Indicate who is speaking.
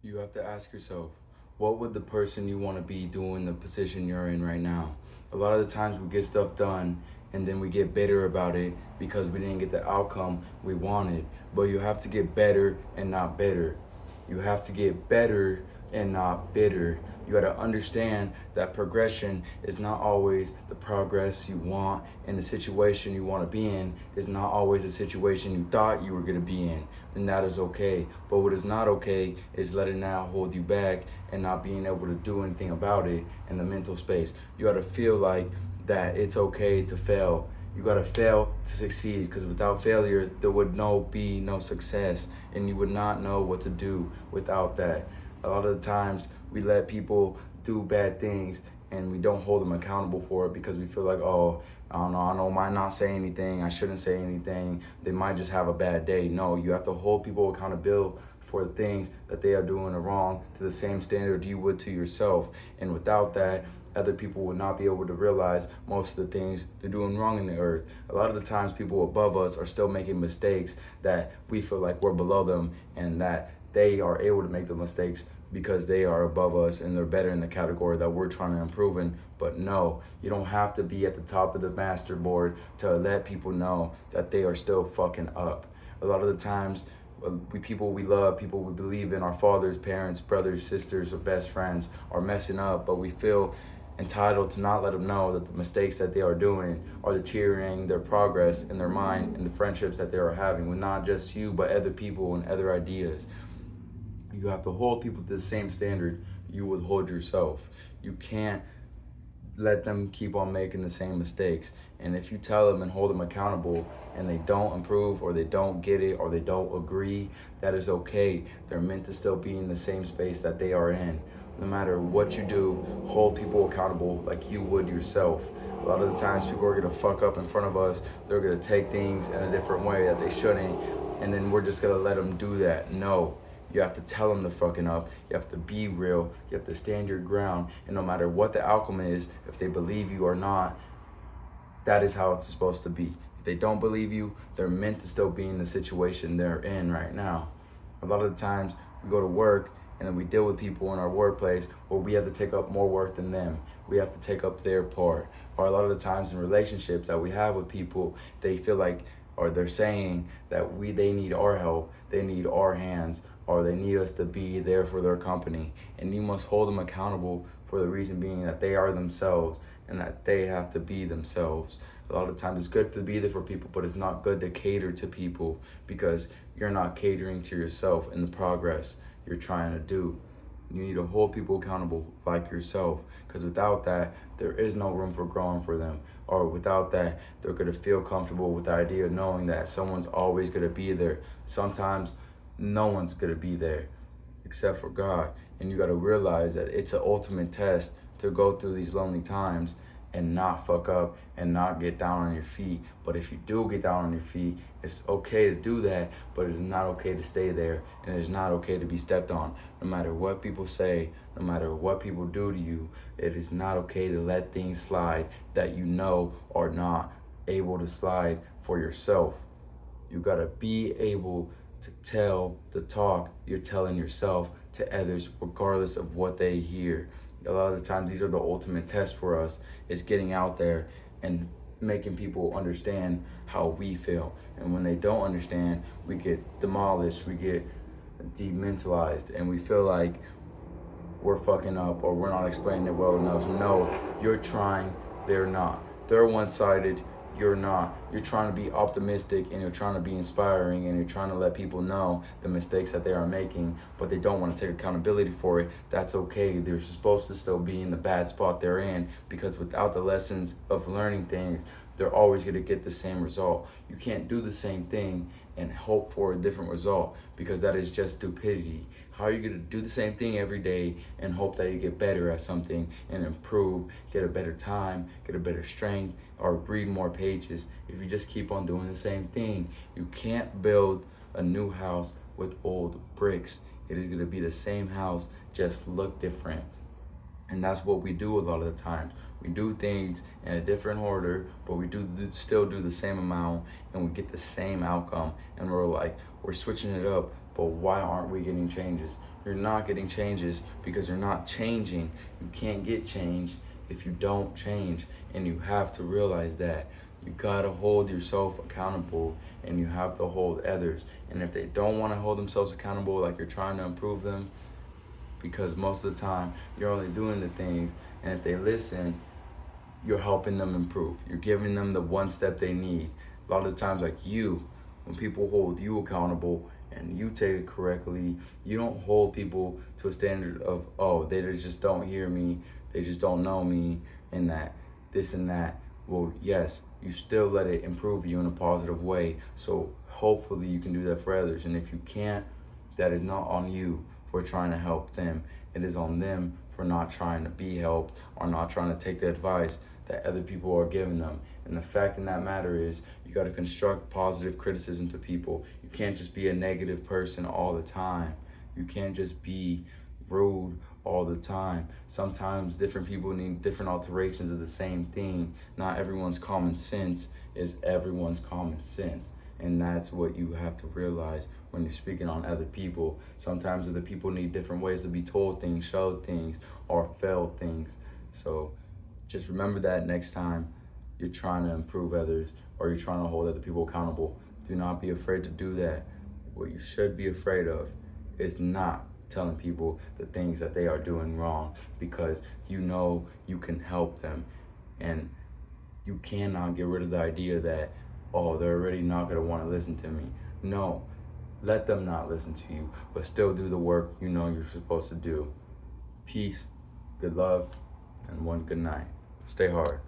Speaker 1: You have to ask yourself, what would the person you want to be do in the position you're in right now? A lot of the times we get stuff done and then we get bitter about it because we didn't get the outcome we wanted. But you have to get better and not bitter. You have to get better and not bitter. You got to understand that progression is not always the progress you want, and the situation you want to be in is not always the situation you thought you were going to be in. And that is okay. But what is not okay is letting that hold you back and not being able to do anything about it in the mental space. You got to feel like that it's okay to fail. You gotta fail to succeed, because without failure there would be no success, and you would not know what to do without that. A lot of the times we let people do bad things and we don't hold them accountable for it because we feel like, oh, I might not say anything, I shouldn't say anything, they might just have a bad day. No, you have to hold people accountable for the things that they are doing wrong to the same standard you would to yourself. And without that, other people would not be able to realize most of the things they're doing wrong in the earth. A lot of the times people above us are still making mistakes that we feel like we're below them, and that they are able to make the mistakes because they are above us and they're better in the category that we're trying to improve in. But no, you don't have to be at the top of the master board to let people know that they are still fucking up. A lot of the times people we love, people we believe in, our fathers, parents, brothers, sisters, or best friends are messing up, but we feel entitled to not let them know that the mistakes that they are doing are deteriorating their progress in their mind and the friendships that they are having with not just you, but other people and other ideas. You have to hold people to the same standard you would hold yourself. You can't let them keep on making the same mistakes. And if you tell them and hold them accountable and they don't improve, or they don't get it, or they don't agree, that is okay. They're meant to still be in the same space that they are in. No matter what you do, hold people accountable like you would yourself. A lot of the times people are gonna fuck up in front of us. They're gonna take things in a different way that they shouldn't, and then we're just gonna let them do that. No, you have to tell them they're fucking up. You have to be real. You have to stand your ground. And no matter what the outcome is, if they believe you or not, that is how it's supposed to be. If they don't believe you, they're meant to still be in the situation they're in right now. A lot of the times we go to work and then we deal with people in our workplace where we have to take up more work than them. We have to take up their part. Or a lot of the times in relationships that we have with people, they feel like, or they're saying that they need our help, they need our hands, or they need us to be there for their company. And you must hold them accountable for the reason being that they are themselves and that they have to be themselves. A lot of times it's good to be there for people, but it's not good to cater to people, because you're not catering to yourself in the progress you're trying to do. You need to hold people accountable like yourself, because without that, there is no room for growing for them. Or without that, they're going to feel comfortable with the idea of knowing that someone's always going to be there. Sometimes no one's going to be there except for God. And you got to realize that it's an ultimate test to go through these lonely times and not fuck up and not get down on your feet. But if you do get down on your feet, it's okay to do that, but it's not okay to stay there, and it's not okay to be stepped on. No matter what people say, no matter what people do to you, it is not okay to let things slide that you know are not able to slide for yourself. You gotta be able to tell the talk you're telling yourself to others, regardless of what they hear. A lot of the times these are the ultimate tests for us, is getting out there and making people understand how we feel. And when they don't understand, we get demolished, we get dementalized, and we feel like we're fucking up or we're not explaining it well enough. No, you're trying, they're not. They're one-sided, you're not. You're trying to be optimistic and you're trying to be inspiring and you're trying to let people know the mistakes that they are making, but they don't want to take accountability for it. That's okay. They're supposed to still be in the bad spot they're in, because without the lessons of learning things, they're always going to get the same result. You can't do the same thing and hope for a different result, because that is just stupidity. How are you going to do the same thing every day and hope that you get better at something and improve, get a better time, get a better strength, or read more pages if you just keep on doing the same thing? You can't build a new house with old bricks. It is going to be the same house, just look different. And that's what we do a lot of the times. We do things in a different order, but we still do the same amount and we get the same outcome. And we're like, we're switching it up, but why aren't we getting changes? you're not getting changes because you're not changing. You can't get change if you don't change. And you have to realize that. You gotta hold yourself accountable, and you have to hold others. And if they don't want to hold themselves accountable, like you're trying to improve them, because most of the time you're only doing the things, and if they listen, you're helping them improve. You're giving them the one step they need. A lot of the times, like you, when people hold you accountable and you take it correctly, you don't hold people to a standard of, oh, they just don't hear me, they just don't know me, and that, this and that. Well, yes, you still let it improve you in a positive way. So hopefully you can do that for others. And if you can't, that is not on you for trying to help them. It is on them for not trying to be helped or not trying to take the advice that other people are giving them. And the fact in that matter is, you got to construct positive criticism to people. You can't just be a negative person all the time. You can't just be rude all the time. Sometimes different people need different alterations of the same thing. Not everyone's common sense is everyone's common sense. And that's what you have to realize when you're speaking on other people. Sometimes other people need different ways to be told things, showed things, or felt things. So just remember that next time you're trying to improve others or you're trying to hold other people accountable. Do not be afraid to do that. What you should be afraid of is not telling people the things that they are doing wrong, because you know you can help them. And you cannot get rid of the idea that, oh, they're already not going to want to listen to me. No, let them not listen to you, but still do the work you know you're supposed to do. Peace, good love, and one good night. Stay hard.